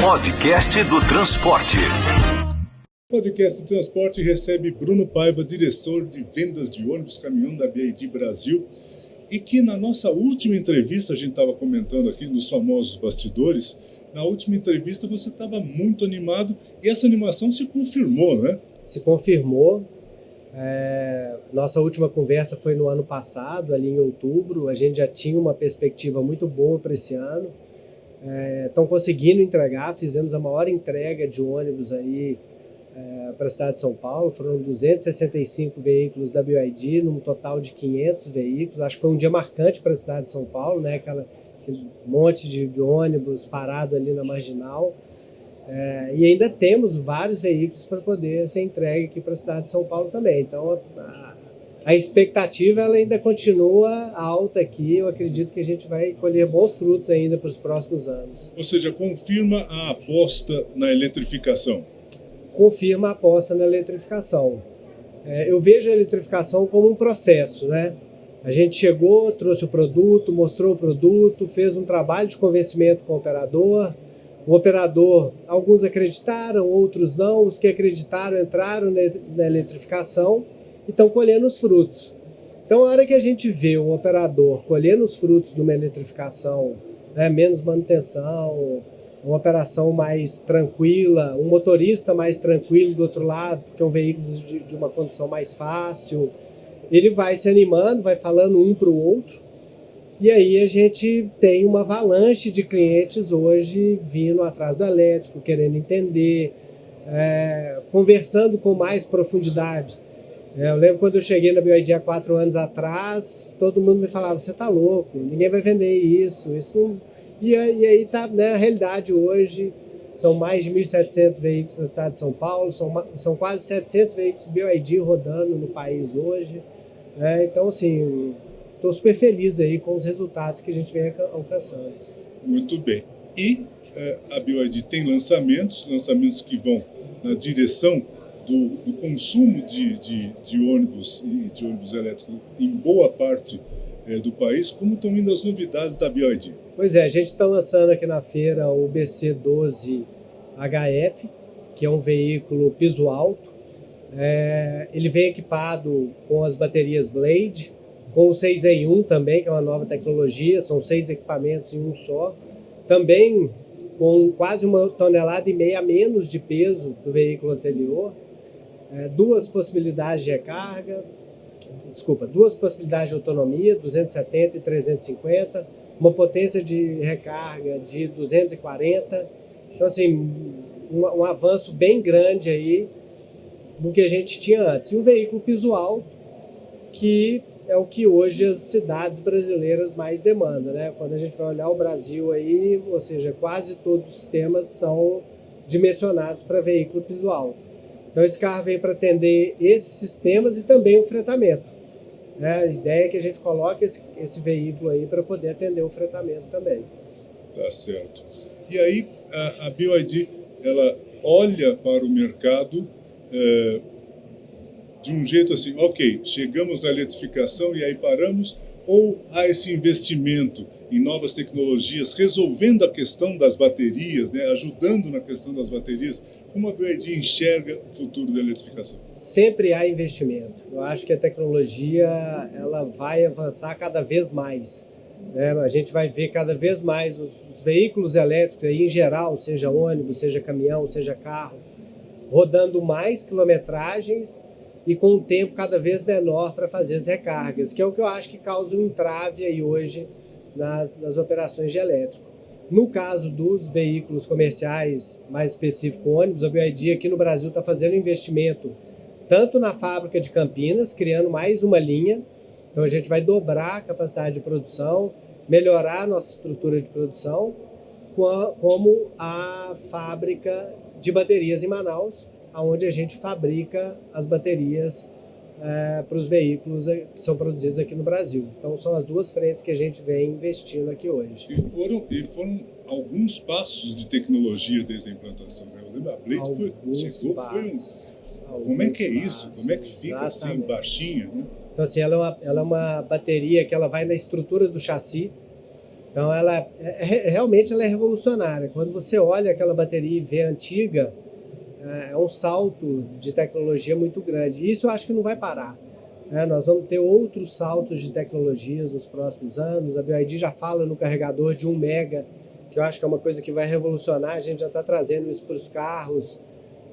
Podcast do Transporte. O podcast do Transporte recebe Bruno Paiva, diretor de vendas de ônibus caminhão da BYD Brasil, e que na nossa última entrevista, a gente estava comentando aqui nos famosos bastidores, na última entrevista você estava muito animado e essa animação se confirmou, né? Se confirmou. Nossa última conversa foi no ano passado, ali em outubro. A gente já tinha uma perspectiva muito boa para esse ano. Estão conseguindo entregar, fizemos a maior entrega de ônibus aí para a cidade de São Paulo. Foram 265 veículos da BYD, num total de 500 veículos. Acho que foi um dia marcante para a cidade de São Paulo, né? Aquele monte de ônibus parado ali na Marginal. E ainda temos vários veículos para poder ser entregue aqui para a cidade de São Paulo também. Então, a expectativa ela ainda continua alta aqui. Eu acredito que a gente vai colher bons frutos ainda para os próximos anos. Ou seja, confirma a aposta na eletrificação? Confirma a aposta na eletrificação. Eu vejo a eletrificação como um processo, né? A gente chegou, trouxe o produto, mostrou o produto, fez um trabalho de convencimento com o operador. O operador, alguns acreditaram, outros não. Os que acreditaram entraram na eletrificação e estão colhendo os frutos. Então, a hora que a gente vê um operador colhendo os frutos de uma eletrificação, né, menos manutenção, uma operação mais tranquila, um motorista mais tranquilo do outro lado, porque é um veículo de uma condição mais fácil, ele vai se animando, vai falando um para o outro. E aí a gente tem uma avalanche de clientes hoje vindo atrás do elétrico, querendo entender, conversando com mais profundidade. Eu lembro quando eu cheguei na BYD há 4 anos atrás, todo mundo me falava, você está louco, ninguém vai vender isso não... E aí tá, né, a realidade hoje, são mais de 1.700 veículos na cidade de São Paulo, são quase 700 veículos BYD rodando no país hoje. Então, assim, estou super feliz aí com os resultados que a gente vem alcançando. Muito bem. E a BYD tem lançamentos que vão na direção do consumo de ônibus e de ônibus elétricos em boa parte do país. Como estão indo as novidades da BYD? Pois a gente está lançando aqui na feira o BC12HF, que é um veículo piso alto. Ele vem equipado com as baterias Blade, com o 6 em 1 também, que é uma nova tecnologia, são 6 equipamentos em um só. Também com quase 1,5 toneladas a menos de peso do veículo anterior. Duas possibilidades de recarga, duas possibilidades de autonomia, 270 e 350, uma potência de recarga de 240. Então, assim, um avanço bem grande aí do que a gente tinha antes. E um veículo piso alto, que é o que hoje as cidades brasileiras mais demandam, né? Quando a gente vai olhar o Brasil aí, ou seja, quase todos os sistemas são dimensionados para veículo piso alto. Então, esse carro vem para atender esses sistemas e também o fretamento. A ideia é que a gente coloque esse veículo aí para poder atender o fretamento também. Tá certo. E aí a BYD ela olha para o mercado de um jeito assim, ok, chegamos na eletrificação e aí paramos, ou há esse investimento em novas tecnologias, resolvendo a questão das baterias, né, ajudando na questão das baterias. Como a BYD enxerga o futuro da eletrificação? Sempre há investimento. Eu acho que a tecnologia ela vai avançar cada vez mais. A gente vai ver cada vez mais os veículos elétricos, aí, em geral, seja ônibus, seja caminhão, seja carro, rodando mais quilometragens e com um tempo cada vez menor para fazer as recargas, que é o que eu acho que causa um entrave aí hoje nas operações de elétrico. No caso dos veículos comerciais, mais específico ônibus, a BYD aqui no Brasil está fazendo investimento tanto na fábrica de Campinas, criando mais uma linha. Então a gente vai dobrar a capacidade de produção, melhorar a nossa estrutura de produção, como a fábrica de baterias em Manaus, onde a gente fabrica as baterias para os veículos que são produzidos aqui no Brasil. Então são as duas frentes que a gente vem investindo aqui hoje. E foram alguns passos de tecnologia desde a implantação, né? Eu lembro, a Blade chegou, como é que é isso? Como é que fica assim, baixinha, né? Então assim, ela é uma bateria que ela vai na estrutura do chassi. Então, realmente ela é revolucionária. Quando você olha aquela bateria e vê a antiga, é um salto de tecnologia muito grande. E isso eu acho que não vai parar. Nós vamos ter outros saltos de tecnologias nos próximos anos. A BYD já fala no carregador de 1 mega, que eu acho que é uma coisa que vai revolucionar. A gente já está trazendo isso para os carros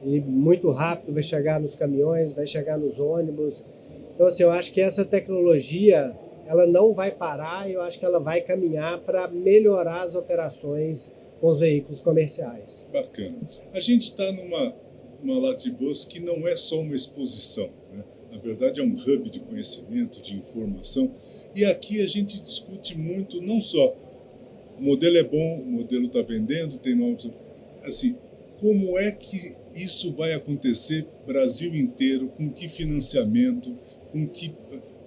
e muito rápido vai chegar nos caminhões, vai chegar nos ônibus. Então, assim, eu acho que essa tecnologia ela não vai parar e eu acho que ela vai caminhar para melhorar as operações com os veículos comerciais. Bacana. A gente está numa Latibus que não é só uma exposição, né? Na verdade é um hub de conhecimento, de informação, e aqui a gente discute muito, não só o modelo é bom, o modelo está vendendo, tem novos... Assim, como é que isso vai acontecer Brasil inteiro, com que financiamento,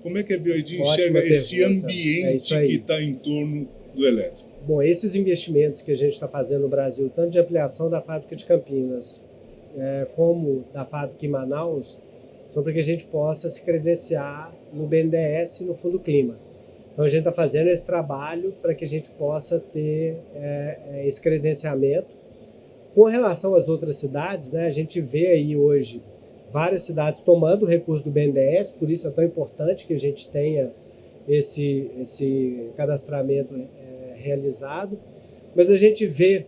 como é que a BYD enxerga esse ambiente que está em torno do elétrico? Bom, esses investimentos que a gente está fazendo no Brasil, tanto de ampliação da fábrica de Campinas, como da fábrica em Manaus, são para que a gente possa se credenciar no BNDES e no Fundo Clima. Então a gente está fazendo esse trabalho para que a gente possa ter esse credenciamento. Com relação às outras cidades, né, a gente vê aí hoje várias cidades tomando o recurso do BNDES, por isso é tão importante que a gente tenha esse cadastramento realizado. Mas a gente vê,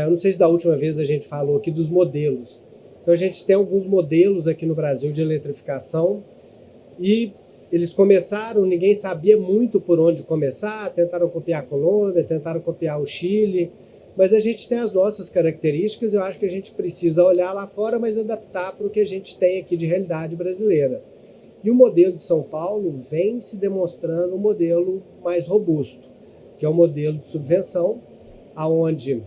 não sei se da última vez a gente falou aqui dos modelos. Então a gente tem alguns modelos aqui no Brasil de eletrificação e eles começaram, ninguém sabia muito por onde começar, tentaram copiar a Colômbia, tentaram copiar o Chile, mas a gente tem as nossas características, eu acho que a gente precisa olhar lá fora, mas adaptar para o que a gente tem aqui de realidade brasileira. E o modelo de São Paulo vem se demonstrando um modelo mais robusto, que é o modelo de subvenção, onde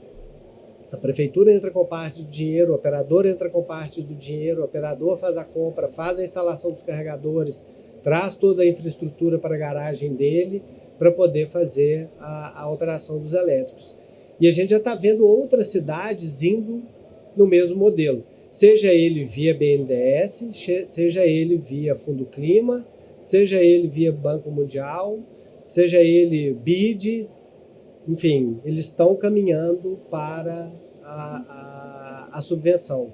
a prefeitura entra com parte do dinheiro, o operador entra com parte do dinheiro, o operador faz a compra, faz a instalação dos carregadores, traz toda a infraestrutura para a garagem dele para poder fazer a operação dos elétricos. E a gente já está vendo outras cidades indo no mesmo modelo, seja ele via BNDES, seja ele via Fundo Clima, seja ele via Banco Mundial, seja ele BID, enfim, eles estão caminhando para a subvenção.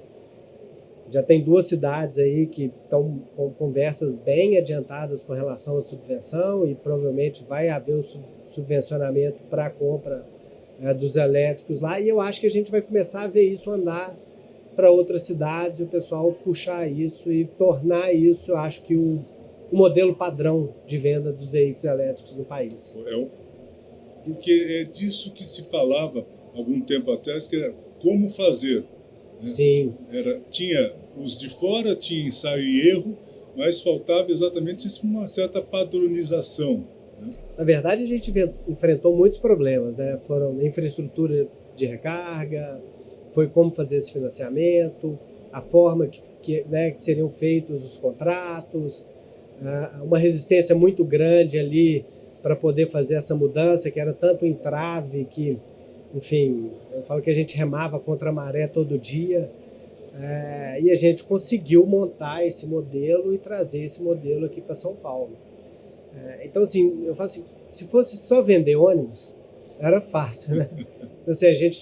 Já tem 2 cidades aí que estão com conversas bem adiantadas com relação à subvenção e provavelmente vai haver o subvencionamento para a compra dos elétricos lá, e eu acho que a gente vai começar a ver isso andar para outras cidades, o pessoal puxar isso e tornar isso, eu acho que o modelo padrão de venda dos veículos elétricos no país. Porque é disso que se falava algum tempo atrás, que era como fazer. Né? Sim. Tinha os de fora, tinha ensaio e erro, mas faltava exatamente isso, uma certa padronização. Né? Na verdade, a gente enfrentou muitos problemas, né? Foram infraestrutura de recarga, foi como fazer esse financiamento, a forma que seriam feitos os contratos, uma resistência muito grande ali para poder fazer essa mudança, que era tanto entrave que, enfim, eu falo que a gente remava contra a maré todo dia, e a gente conseguiu montar esse modelo e trazer esse modelo aqui para São Paulo. Então, assim, eu falo assim, se fosse só vender ônibus, era fácil, né? Então, assim, a gente,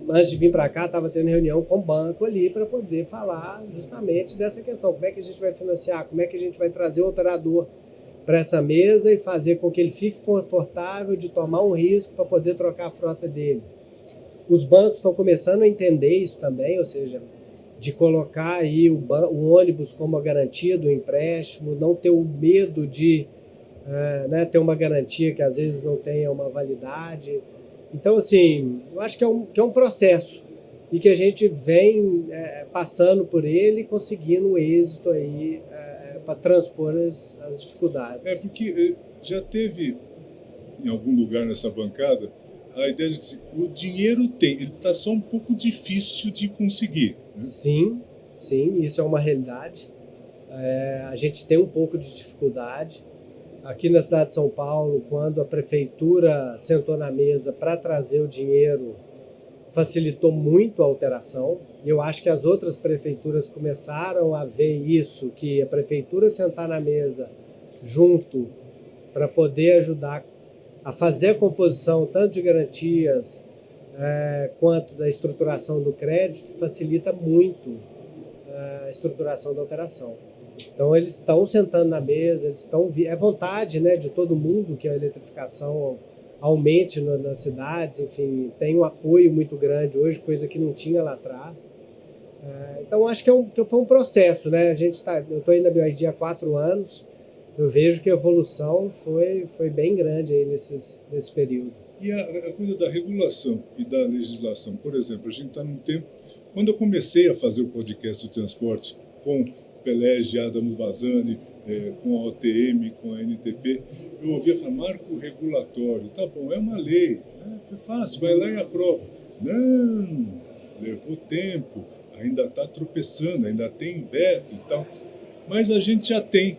antes de vir para cá, estava tendo reunião com o banco ali para poder falar justamente dessa questão. Como é que a gente vai financiar? Como é que a gente vai trazer o operador para essa mesa e fazer com que ele fique confortável de tomar um risco para poder trocar a frota dele? Os bancos estão começando a entender isso também, ou seja, de colocar aí o ônibus como a garantia do empréstimo, não ter o medo de ter uma garantia que às vezes não tenha uma validade. Então, assim, eu acho que é um processo e que a gente vem passando por ele e conseguindo êxito aí para transpor as dificuldades. Porque já teve em algum lugar nessa bancada a ideia de que o dinheiro ele está só um pouco difícil de conseguir. Né? Sim, isso é uma realidade. A gente tem um pouco de dificuldade. Aqui na cidade de São Paulo, quando a prefeitura sentou na mesa para trazer o dinheiro, facilitou muito a operação. Eu acho que as outras prefeituras começaram a ver isso, que a prefeitura sentar na mesa junto para poder ajudar a fazer a composição tanto de garantias quanto da estruturação do crédito facilita muito a estruturação da operação. Então eles estão sentando na mesa, é vontade, né, de todo mundo que a eletrificação aumente nas cidades, enfim, tem um apoio muito grande hoje, coisa que não tinha lá atrás. Então acho que foi um processo, né? Eu estou aí na BYD há 4 anos, eu vejo que a evolução foi bem grande aí nesse período. E a coisa da regulação e da legislação, por exemplo, a gente está num tempo, quando eu comecei a fazer o podcast do transporte com Pelege, Adamo Bazzani, com a OTM, com a NTP, eu ouvia falar, marco regulatório, tá bom, é uma lei, é fácil, vai lá e aprova. Não, levou tempo, ainda está tropeçando, ainda tem veto e tal, mas a gente já tem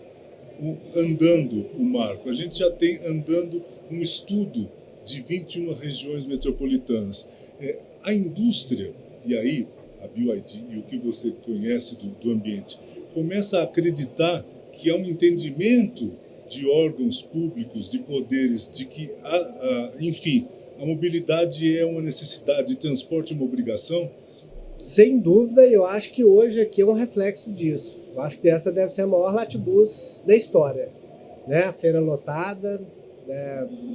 andando o marco, a gente já tem andando um estudo de 21 regiões metropolitanas. A indústria, e aí a BYD e o que você conhece do ambiente, começa a acreditar que há um entendimento de órgãos públicos, de poderes, de que, enfim, a mobilidade é uma necessidade, transporte é uma obrigação? Sem dúvida, eu acho que hoje aqui é um reflexo disso. Eu acho que essa deve ser a maior Latibus da história, né? A feira lotada,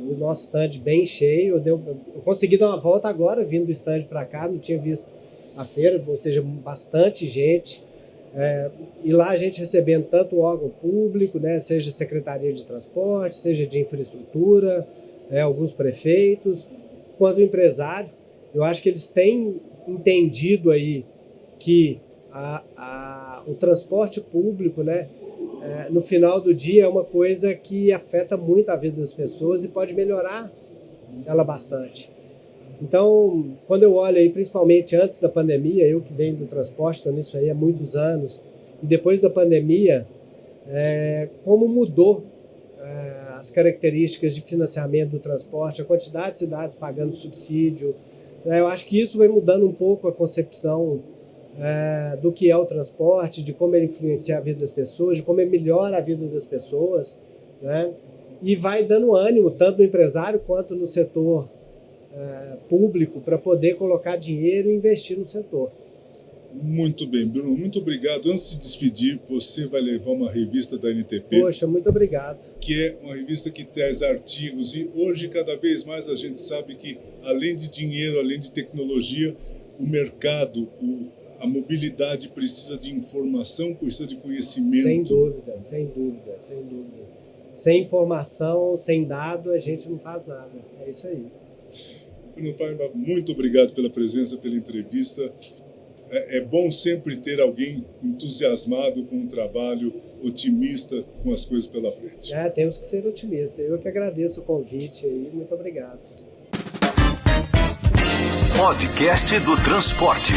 o nosso stand bem cheio. Eu consegui dar uma volta agora, vindo do stand para cá, não tinha visto a feira, ou seja, bastante gente. E lá a gente recebendo tanto o órgão público, né, seja Secretaria de Transporte, seja de Infraestrutura, alguns prefeitos, quanto o empresário. Eu acho que eles têm entendido aí que o transporte público, né, no final do dia é uma coisa que afeta muito a vida das pessoas e pode melhorar ela bastante. Então, quando eu olho aí, principalmente antes da pandemia, eu que venho do transporte, estou nisso aí há muitos anos, e depois da pandemia, como mudou as características de financiamento do transporte, a quantidade de cidades pagando subsídio, eu acho que isso vai mudando um pouco a concepção do que é o transporte, de como ele influencia a vida das pessoas, de como ele melhora a vida das pessoas, né? E vai dando ânimo, tanto no empresário quanto no setor público, para poder colocar dinheiro e investir no setor. Muito bem, Bruno, muito obrigado. Antes de despedir, você vai levar uma revista da NTP. Poxa, muito obrigado. Que é uma revista que traz artigos e hoje cada vez mais a gente sabe que além de dinheiro, além de tecnologia, o mercado, a mobilidade precisa de informação, precisa de conhecimento. Sem dúvida, sem dúvida, sem dúvida. Sem informação, sem dado, a gente não faz nada. É isso aí. Bruno Paiva, muito obrigado pela presença, pela entrevista. É bom sempre ter alguém entusiasmado com o trabalho, otimista com as coisas pela frente. Temos que ser otimistas. Eu que agradeço o convite aí. Muito obrigado. Podcast do Transporte.